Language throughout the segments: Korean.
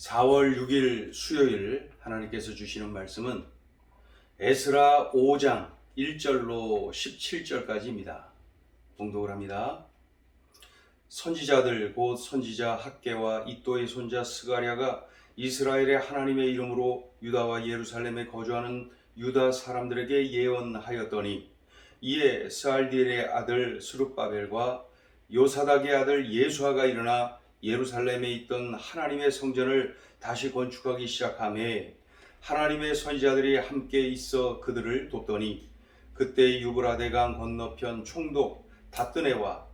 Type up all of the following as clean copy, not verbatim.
4월 6일 수요일 하나님께서 주시는 말씀은 에스라 5장 1절로 17절까지입니다. 봉독을 합니다. 선지자들 곧 선지자 학개와 이또의 손자 스가랴가 이스라엘의 하나님의 이름으로 유다와 예루살렘에 거주하는 유다 사람들에게 예언하였더니 이에 스알디엘의 아들 스룹바벨과 요사닥의 아들 예수아가 일어나 예루살렘에 있던 하나님의 성전을 다시 건축하기 시작하매 하나님의 선지자들이 함께 있어 그들을 돕더니 그때 유브라데강 건너편 총독 다뜨네와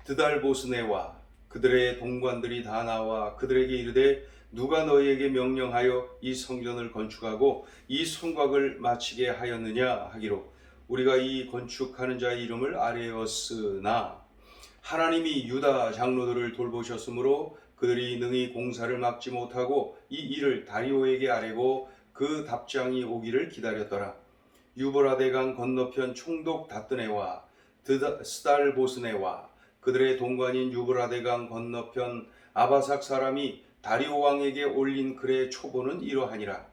드달보스네와 그들의 동관들이 다 나와 그들에게 이르되 누가 너희에게 명령하여 이 성전을 건축하고 이 성곽을 마치게 하였느냐 하기로 우리가 이 건축하는 자의 이름을 아뢰었으나 하나님이 유다 장로들을 돌보셨으므로 그들이 능히 공사를 막지 못하고 이 일을 다리오에게 아뢰고 그 답장이 오기를 기다렸더라. 유브라데강 건너편 총독 다뜨네와 스달보스네와 그들의 동관인 유브라데강 건너편 아바삭 사람이 다리오 왕에게 올린 글의 초보는 이러하니라.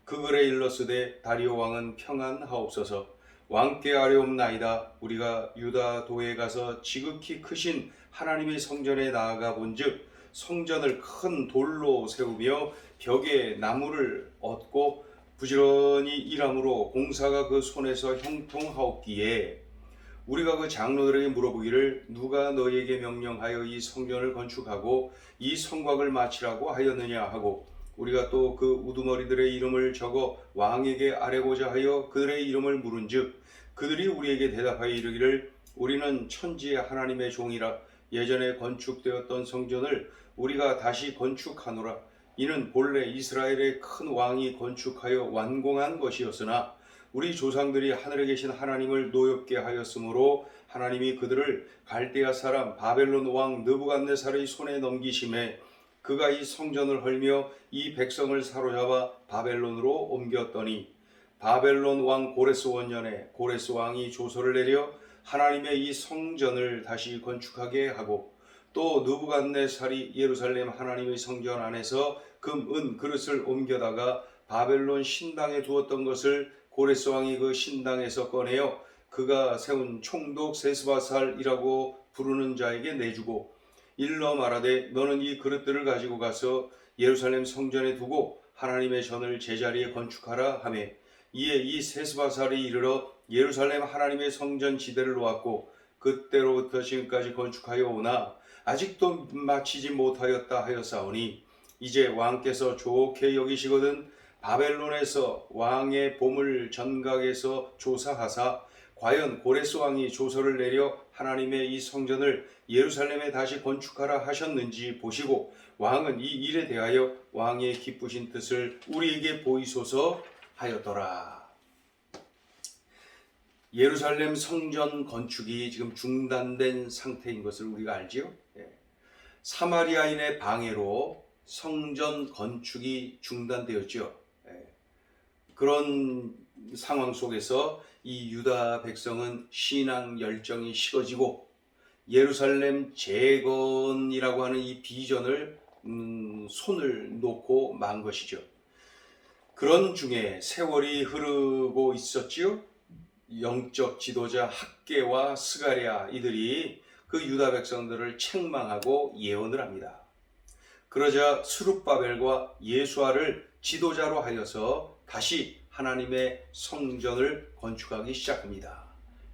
그 글에 일렀으되 다리오 왕은 평안하옵소서. 왕께 아뢰옵나이다. 우리가 유다 도에 가서 지극히 크신 하나님의 성전에 나아가 본즉 성전을 큰 돌로 세우며 벽에 나무를 얹고 부지런히 일함으로 공사가 그 손에서 형통하옵기에 우리가 그 장로들에게 물어보기를 누가 너희에게 명령하여 이 성전을 건축하고 이 성곽을 마치라고 하였느냐 하고 우리가 또 그 우두머리들의 이름을 적어 왕에게 아뢰고자 하여 그들의 이름을 물은즉 그들이 우리에게 대답하여 이르기를 우리는 천지의 하나님의 종이라 예전에 건축되었던 성전을 우리가 다시 건축하노라. 이는 본래 이스라엘의 큰 왕이 건축하여 완공한 것이었으나 우리 조상들이 하늘에 계신 하나님을 노엽게 하였으므로 하나님이 그들을 갈대아 사람 바벨론 왕 느부갓네살의 손에 넘기심에 그가 이 성전을 헐며 이 백성을 사로잡아 바벨론으로 옮겼더니 바벨론 왕 고레스 원년에 고레스 왕이 조서를 내려 하나님의 이 성전을 다시 건축하게 하고 또 느부갓네살이 예루살렘 하나님의 성전 안에서 금, 은, 그릇을 옮겨다가 바벨론 신당에 두었던 것을 고레스 왕이 그 신당에서 꺼내어 그가 세운 총독 세스바살이라고 부르는 자에게 내주고 일러 말하되 너는 이 그릇들을 가지고 가서 예루살렘 성전에 두고 하나님의 전을 제자리에 건축하라 하며 이에 이 세스바살이 이르러 예루살렘 하나님의 성전 지대를 놓았고 그때로부터 지금까지 건축하여 오나 아직도 마치지 못하였다 하였사오니 이제 왕께서 좋게 여기시거든 바벨론에서 왕의 보물 전각에서 조사하사 과연 고레스 왕이 조서를 내려 하나님의 이 성전을 예루살렘에 다시 건축하라 하셨는지 보시고 왕은 이 일에 대하여 왕의 기쁘신 뜻을 우리에게 보이소서 하였더라. 예루살렘 성전 건축이 지금 중단된 상태인 것을 우리가 알지요. 사마리아인의 방해로 성전 건축이 중단되었죠. 그런 상황 속에서 이 유다 백성은 신앙 열정이 식어지고 예루살렘 재건이라고 하는 이 비전을 손을 놓고 만 것이죠. 그런 중에 세월이 흐르고 있었지요. 영적 지도자 학개와 스가랴 이들이 그 유다 백성들을 책망하고 예언을 합니다. 그러자 스룹바벨과 예수아를 지도자로 하여서 다시 하나님의 성전을 건축하기 시작합니다.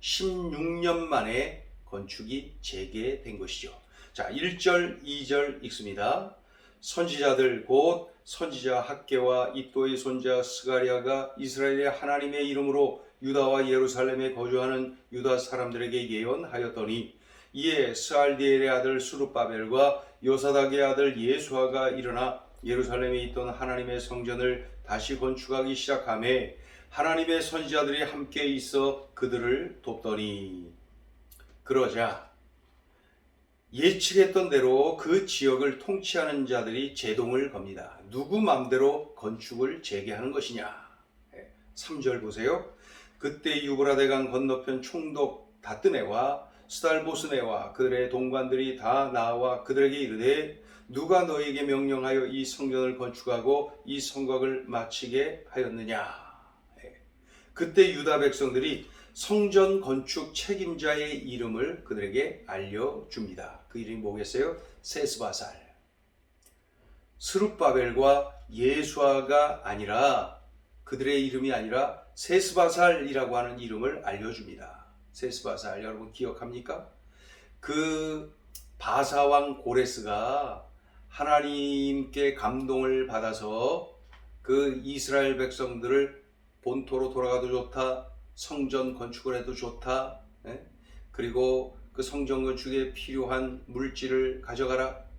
16년 만에 건축이 재개된 것이죠. 자, 1절, 2절 읽습니다. 선지자들 곧 선지자 학개와 이또의 손자 스가랴가 이스라엘의 하나님의 이름으로 유다와 예루살렘에 거주하는 유다 사람들에게 예언하였더니 이에 스알디엘의 아들 스룹바벨과 요사닥의 아들 예수아가 일어나 예루살렘에 있던 하나님의 성전을 다시 건축하기 시작하매 하나님의 선지자들이 함께 있어 그들을 돕더니 그러자 예측했던 대로 그 지역을 통치하는 자들이 제동을 겁니다. 누구 맘대로 건축을 재개하는 것이냐. 3절 보세요. 그때 유브라데강 건너편 총독 다뜨네와 스달보스네와 그들의 동관들이 다 나와 그들에게 이르되 누가 너에게 명령하여 이 성전을 건축하고 이 성곽을 마치게 하였느냐. 그때 유다 백성들이 성전 건축 책임자의 이름을 그들에게 알려줍니다. 그 이름이 뭐겠어요? 세스바살. 스룹바벨과 예수아가 아니라, 그들의 이름이 아니라 세스바살이라고 하는 이름을 알려줍니다. 세스바살 여러분 기억합니까? 그 바사왕 고레스가 하나님께 감동을 받아서 그 이스라엘 백성들을 본토로 돌아가도 좋다, 성전 건축을 해도 좋다, 그리고 그 성전 건축에 필요한 물질을 가져가라,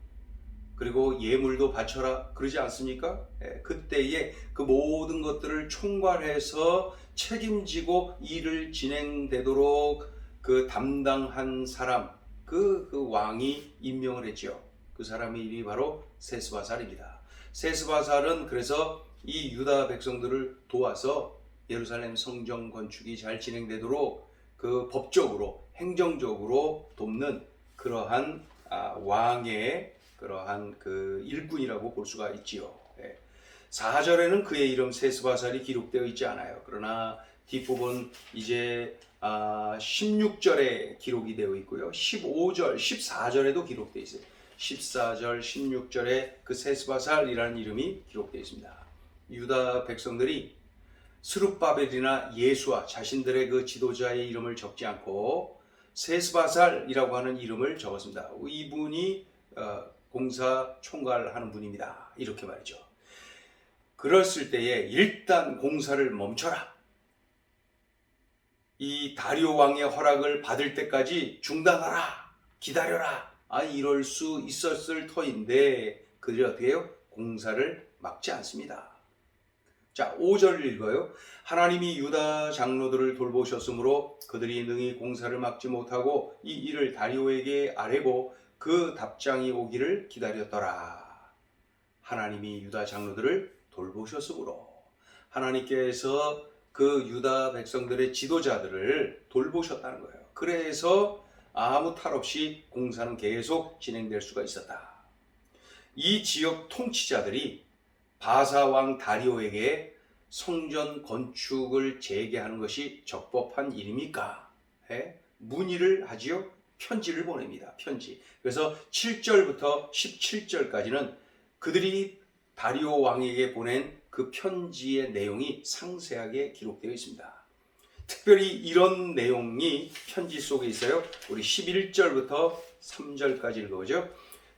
그리고 예물도 바쳐라, 그러지 않습니까? 그때에 그 모든 것들을 총괄해서 책임지고 일을 진행되도록 그 담당한 사람, 그 왕이 임명을 했죠. 그 사람의 이름이 바로 세스바살입니다. 세스바살은 그래서 이 유다 백성들을 도와서 예루살렘 성전 건축이 잘 진행되도록 그 법적으로, 행정적으로 돕는 그러한 왕의 그러한 그 일꾼이라고 볼 수가 있지요. 4절에는 그의 이름 세스바살이 기록되어 있지 않아요. 그러나 뒷부분 이제 16절에 기록이 되어 있고요. 15절, 14절에도 기록되어 있어요. 14절, 16절에 그 세스바살이라는 이름이 기록되어 있습니다. 유다 백성들이 스룹바벨이나 예수아 자신들의 그 지도자의 이름을 적지 않고 세스바살이라고 하는 이름을 적었습니다. 이분이 공사 총괄하는 분입니다. 이렇게 말이죠. 그랬을 때에 일단 공사를 멈춰라. 이 다리오 왕의 허락을 받을 때까지 중단하라. 기다려라. 이럴 수 있었을 터인데 그들이 어떻게 해요? 공사를 막지 않습니다. 자, 5절 읽어요. 하나님이 유다 장로들을 돌보셨으므로 그들이 능히 공사를 막지 못하고 이 일을 다리오에게 아뢰고 그 답장이 오기를 기다렸더라. 하나님이 유다 장로들을 돌보셨으므로, 하나님께서 그 유다 백성들의 지도자들을 돌보셨다는 거예요. 그래서 아무 탈 없이 공사는 계속 진행될 수가 있었다. 이 지역 통치자들이 바사 왕 다리오에게 성전 건축을 재개하는 것이 적법한 일입니까? 문의를 하지요. 편지를 보냅니다. 편지. 그래서 7절부터 17절까지는 그들이 다리오 왕에게 보낸 그 편지의 내용이 상세하게 기록되어 있습니다. 특별히 이런 내용이 편지 속에 있어요. 우리 11절부터 3절까지 읽어보죠.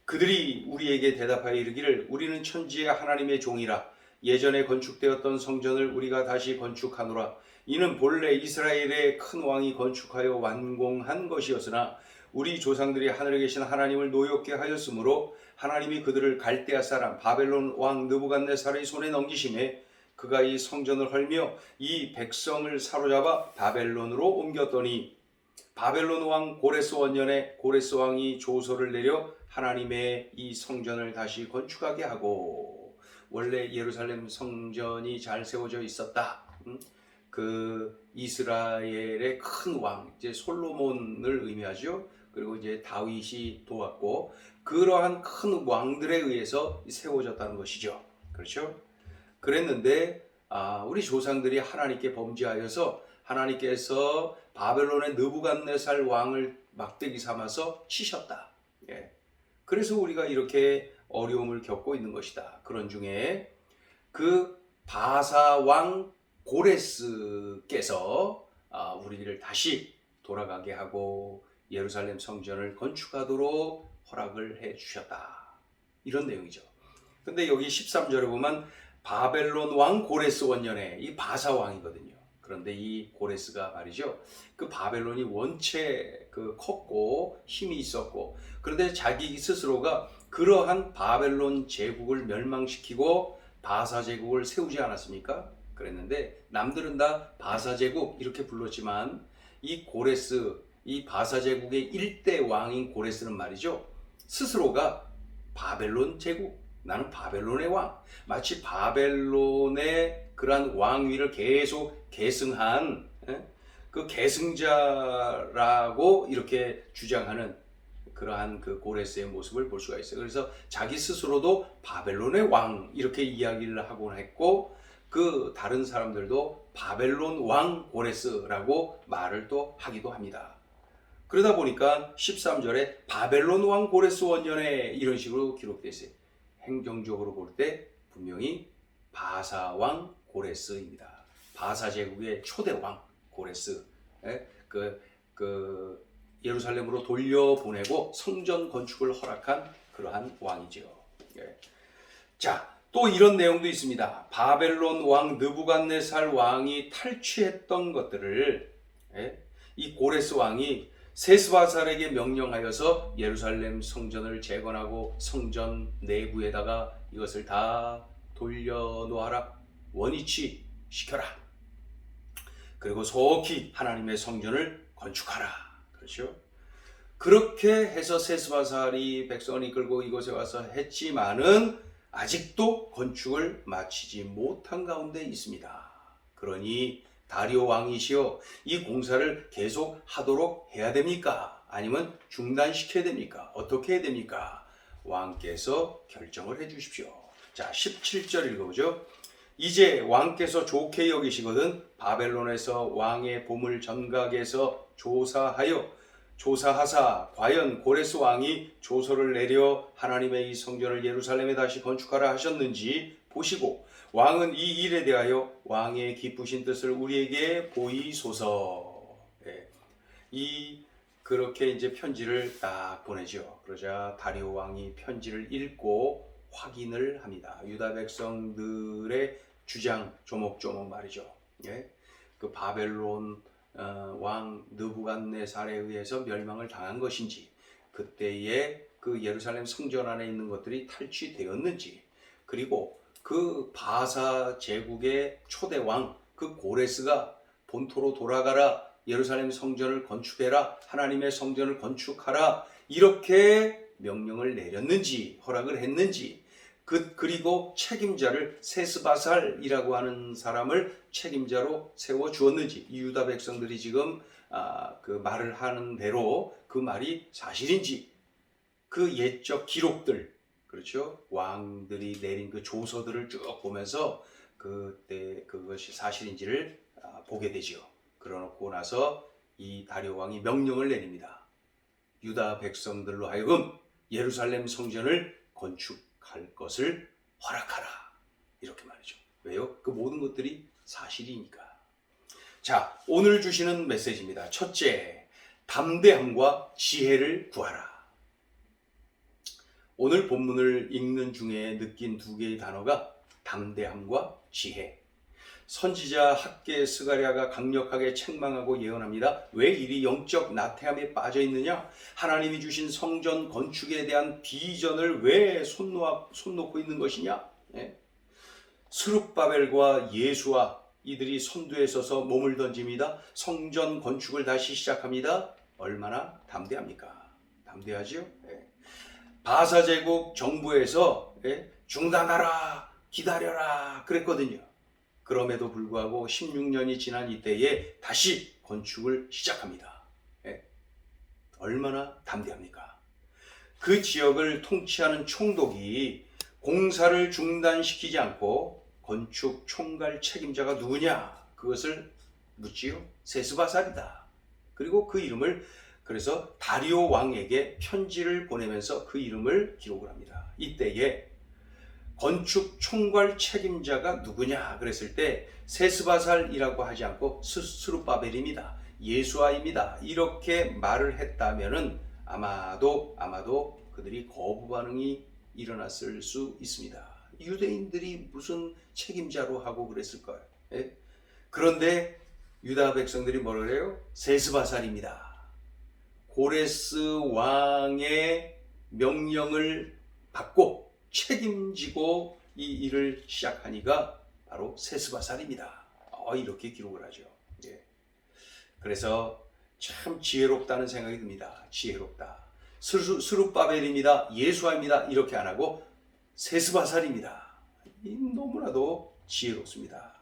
그들이 우리에게 대답하여 이르기를 우리는 천지의 하나님의 종이라. 예전에 건축되었던 성전을 우리가 다시 건축하노라. 이는 본래 이스라엘의 큰 왕이 건축하여 완공한 것이었으나 우리 조상들이 하늘에 계신 하나님을 노엽게 하였으므로 하나님이 그들을 갈대아 사람 바벨론 왕 느부갓네살의 손에 넘기심에 그가 이 성전을 헐며 이 백성을 사로잡아 바벨론으로 옮겼더니 바벨론 왕 고레스 원년에 고레스 왕이 조서를 내려 하나님의 이 성전을 다시 건축하게 하고, 원래 예루살렘 성전이 잘 세워져 있었다. 그 이스라엘의 큰 왕, 이제 솔로몬을 의미하죠. 그리고 이제 다윗이 도왔고, 그러한 큰 왕들에 의해서 세워졌다는 것이죠. 그렇죠? 그랬는데 우리 조상들이 하나님께 범죄하여서 하나님께서 바벨론의 느부갓네살 왕을 막대기 삼아서 치셨다. 그래서 우리가 이렇게 어려움을 겪고 있는 것이다. 그런 중에 그 바사 왕 고레스께서 우리들을 다시 돌아가게 하고 예루살렘 성전을 건축하도록 허락을 해 주셨다. 이런 내용이죠. 근데 여기 13절에 보면 바벨론 왕 고레스 원년에, 이 바사 왕이거든요. 그런데 이 고레스가 말이죠, 그 바벨론이 원체 컸고 힘이 있었고, 그런데 자기 스스로가 그러한 바벨론 제국을 멸망시키고 바사 제국을 세우지 않았습니까? 그랬는데 남들은 다 바사 제국 이렇게 불렀지만 이 고레스, 이 바사 제국의 1대 왕인 고레스는 말이죠, 스스로가 바벨론 제국, 나는 바벨론의 왕, 마치 바벨론의 그러한 왕위를 계속 계승한 그 계승자라고 이렇게 주장하는 그러한 그 고레스의 모습을 볼 수가 있어요. 그래서 자기 스스로도 바벨론의 왕 이렇게 이야기를 하곤 했고, 그 다른 사람들도 바벨론 왕 고레스라고 말을 또 하기도 합니다. 그러다 보니까 13절에 바벨론 왕 고레스 원년에 이런 식으로 기록되어 있어요. 행정적으로 볼 때 분명히 바사 왕 고레스입니다. 바사 제국의 초대 왕 고레스. 예루살렘으로 돌려보내고 성전 건축을 허락한 그러한 왕이죠. 자, 또 이런 내용도 있습니다. 바벨론 왕 느부갓네살 왕이 탈취했던 것들을 이 고레스 왕이 세스바살에게 명령하여서 예루살렘 성전을 재건하고 성전 내부에다가 이것을 다 돌려놓아라, 원위치 시켜라, 그리고 속히 하나님의 성전을 건축하라. 그렇죠? 그렇게 해서 세스바살이 백성을 이끌고 이곳에 와서 했지만은 아직도 건축을 마치지 못한 가운데 있습니다. 그러니 다리오 왕이시여, 이 공사를 계속 하도록 해야 됩니까? 아니면 중단시켜야 됩니까? 어떻게 해야 됩니까? 왕께서 결정을 해 주십시오. 자, 17절 읽어보죠. 이제 왕께서 좋게 여기시거든 바벨론에서 왕의 보물 전각에서 조사하사 과연 고레스 왕이 조서를 내려 하나님의 이 성전을 예루살렘에 다시 건축하라 하셨는지 보시고 왕은 이 일에 대하여 왕의 기쁘신 뜻을 우리에게 보이소서. 그렇게 이제 편지를 딱 보내죠. 그러자 다리오 왕이 편지를 읽고 확인을 합니다. 유다 백성들의 주장 조목조목 말이죠. 그 바벨론 왕 느부갓네살에 의해서 멸망을 당한 것인지, 그때에 그 예루살렘 성전 안에 있는 것들이 탈취되었는지, 그리고 그 바사 제국의 초대 왕 그 고레스가 본토로 돌아가라, 예루살렘 성전을 건축해라, 하나님의 성전을 건축하라 이렇게 명령을 내렸는지 허락을 했는지, 그리고 책임자를 세스바살이라고 하는 사람을 책임자로 세워 주었는지, 이 유다 백성들이 지금 그 말을 하는 대로 그 말이 사실인지, 그 옛적 기록들, 그렇죠, 왕들이 내린 그 조서들을 쭉 보면서 그때 그것이 사실인지를 보게 되죠. 그러놓고 나서 이 다리오 왕이 명령을 내립니다. 유다 백성들로 하여금 예루살렘 성전을 건축할 것을 허락하라, 이렇게 말이죠. 왜요? 그 모든 것들이 사실이니까. 자, 오늘 주시는 메시지입니다. 첫째, 담대함과 지혜를 구하라. 오늘 본문을 읽는 중에 느낀 두 개의 단어가 담대함과 지혜. 선지자 학개 스가랴가 강력하게 책망하고 예언합니다. 왜 이리 영적 나태함에 빠져 있느냐? 하나님이 주신 성전 건축에 대한 비전을 왜 손 놓고 있는 것이냐? 스룹바벨과 예수와 이들이 선두에 서서 몸을 던집니다. 성전 건축을 다시 시작합니다. 얼마나 담대합니까? 담대하지요? 바사 제국 정부에서 중단하라, 기다려라 그랬거든요. 그럼에도 불구하고 16년이 지난 이때에 다시 건축을 시작합니다. 얼마나 담대합니까? 그 지역을 통치하는 총독이 공사를 중단시키지 않고 건축 총괄 책임자가 누구냐? 그것을 묻지요. 세스바살이다. 그리고 그 이름을, 그래서 다리오 왕에게 편지를 보내면서 그 이름을 기록을 합니다. 이때에 건축 총괄 책임자가 누구냐 그랬을 때 세스바살이라고 하지 않고 스룹바벨입니다, 예수아입니다, 이렇게 말을 했다면은 아마도 그들이 거부 반응이 일어났을 수 있습니다. 유대인들이 무슨 책임자로 하고 그랬을까요? 그런데 유다 백성들이 뭐라 그래요? 세스바살입니다. 고레스 왕의 명령을 받고 책임지고 이 일을 시작하니까 바로 세스바살입니다. 이렇게 기록을 하죠. 그래서 참 지혜롭다는 생각이 듭니다. 지혜롭다. 스룹바벨입니다, 예수아입니다 이렇게 안 하고 세스바살입니다. 너무나도 지혜롭습니다.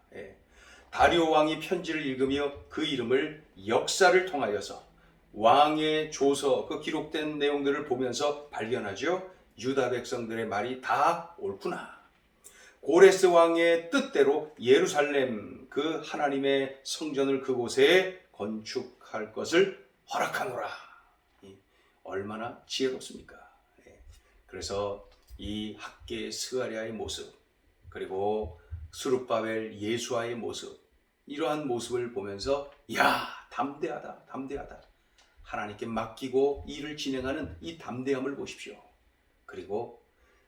다리오 왕이 편지를 읽으며 그 이름을 역사를 통하여서 왕의 조서 그 기록된 내용들을 보면서 발견하죠. 유다 백성들의 말이 다 옳구나. 고레스 왕의 뜻대로 예루살렘 그 하나님의 성전을 그곳에 건축할 것을 허락하노라. 얼마나 지혜롭습니까? 그래서 이 학계 스가랴의 모습, 그리고 스룹바벨 예수아의 모습, 이러한 모습을 보면서 야, 담대하다, 담대하다. 하나님께 맡기고 일을 진행하는 이 담대함을 보십시오. 그리고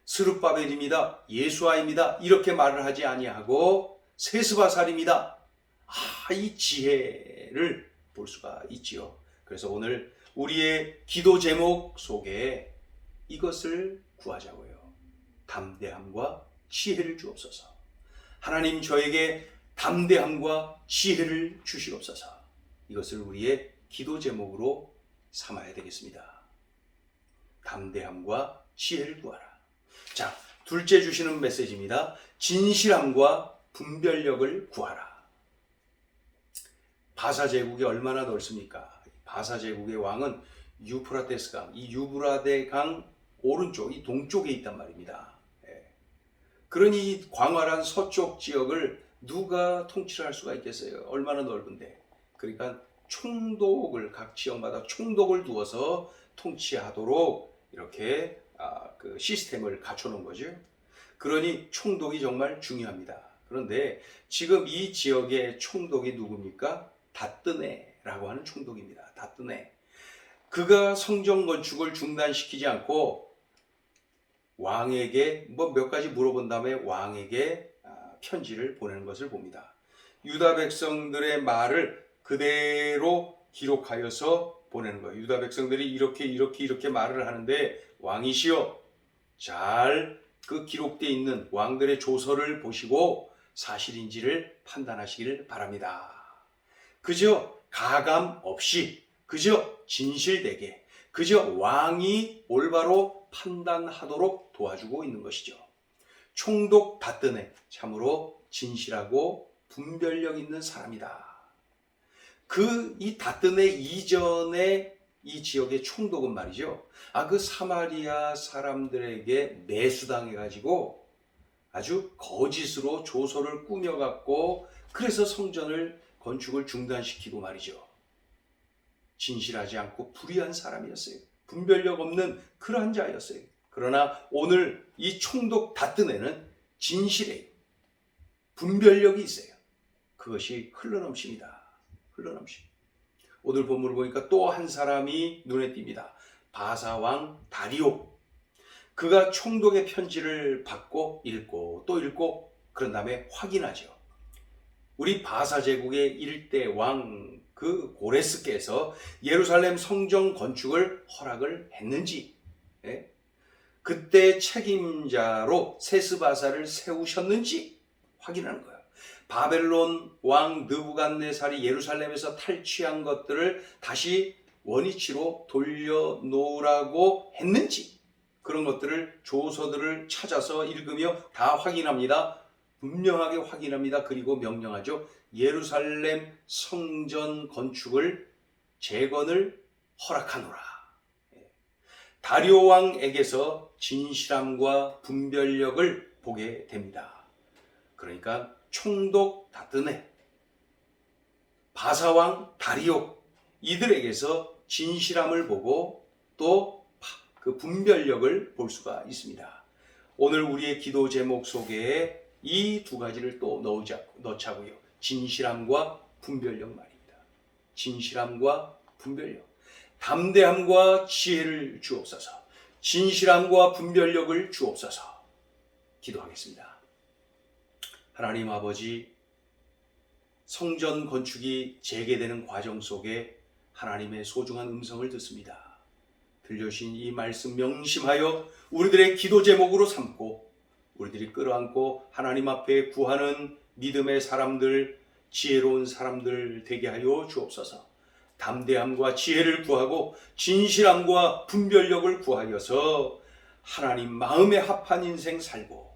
스룹바벨입니다, 예수아입니다, 이렇게 말을 하지 아니하고 세스바살입니다. 이 지혜를 볼 수가 있지요. 그래서 오늘 우리의 기도 제목 속에 이것을 구하자고요. 담대함과 지혜를 주옵소서. 하나님, 저에게 담대함과 지혜를 주시옵소서. 이것을 우리의 기도 제목으로 삼아야 되겠습니다. 담대함과 지혜를 구하라. 자, 둘째 주시는 메시지입니다. 진실함과 분별력을 구하라. 바사 제국이 얼마나 넓습니까? 바사 제국의 왕은 유프라테스 강, 이 유브라데 강 오른쪽, 이 동쪽에 있단 말입니다. 그러니 광활한 서쪽 지역을 누가 통치할 수가 있겠어요? 얼마나 넓은데. 그러니까 총독을, 각 지역마다 총독을 두어서 통치하도록 이렇게 그 시스템을 갖춰놓은 거죠. 그러니 총독이 정말 중요합니다. 그런데 지금 이 지역의 총독이 누굽니까? 다뜨네라고 하는 총독입니다. 다뜨네. 그가 성전 건축을 중단시키지 않고 왕에게 몇 가지 물어본 다음에 왕에게 편지를 보내는 것을 봅니다. 유다 백성들의 말을 그대로 기록하여서 보내는 거예요. 유다 백성들이 이렇게 말을 하는데 왕이시여, 잘 그 기록되어 있는 왕들의 조서를 보시고 사실인지를 판단하시기를 바랍니다. 그저 가감 없이, 그저 진실되게, 그저 왕이 올바로 판단하도록 도와주고 있는 것이죠. 총독 다뜨네, 참으로 진실하고 분별력 있는 사람이다. 이 다뜨네 이전에 이 지역의 총독은 말이죠. 그 사마리아 사람들에게 매수당해가지고 아주 거짓으로 조서를 꾸며갖고 그래서 성전을 건축을 중단시키고 말이죠. 진실하지 않고 불의한 사람이었어요. 분별력 없는 그러한 자였어요. 그러나 오늘 이 총독 다뜨네는 진실해요. 분별력이 있어요. 그것이 흘러넘칩니다. 흘러넘칩니다. 오늘 본문을 보니까 또 한 사람이 눈에 띕니다. 바사왕 다리오. 그가 총독의 편지를 받고 읽고 또 읽고 그런 다음에 확인하죠. 우리 바사 제국의 일대 왕 그 고레스께서 예루살렘 성전 건축을 허락을 했는지, 그때 책임자로 세스바사를 세우셨는지 확인하는 거예요. 바벨론 왕 느부갓네살이 예루살렘에서 탈취한 것들을 다시 원위치로 돌려놓으라고 했는지, 그런 것들을 조서들을 찾아서 읽으며 다 확인합니다. 분명하게 확인합니다. 그리고 명령하죠. 예루살렘 성전 건축을 재건을 허락하노라. 다리오 왕에게서 진실함과 분별력을 보게 됩니다. 그러니까 총독 다뜨네, 바사왕 다리오, 이들에게서 진실함을 보고 또 그 분별력을 볼 수가 있습니다. 오늘 우리의 기도 제목 속에 이 두 가지를 또 넣자고요. 진실함과 분별력 말입니다. 진실함과 분별력. 담대함과 지혜를 주옵소서. 진실함과 분별력을 주옵소서. 기도하겠습니다. 하나님 아버지, 성전 건축이 재개되는 과정 속에 하나님의 소중한 음성을 듣습니다. 들려주신 이 말씀 명심하여 우리들의 기도 제목으로 삼고 우리들이 끌어안고 하나님 앞에 구하는 믿음의 사람들, 지혜로운 사람들 되게 하여 주옵소서. 담대함과 지혜를 구하고 진실함과 분별력을 구하여서 하나님 마음에 합한 인생 살고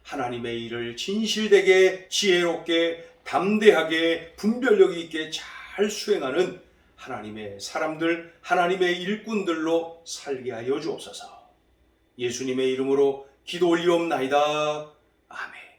하나님의 일을 진실되게 지혜롭게 담대하게 분별력 있게 잘 수행하는 하나님의 사람들, 하나님의 일꾼들로 살게 하여 주옵소서. 예수님의 이름으로 기도 올리옵나이다. 아멘.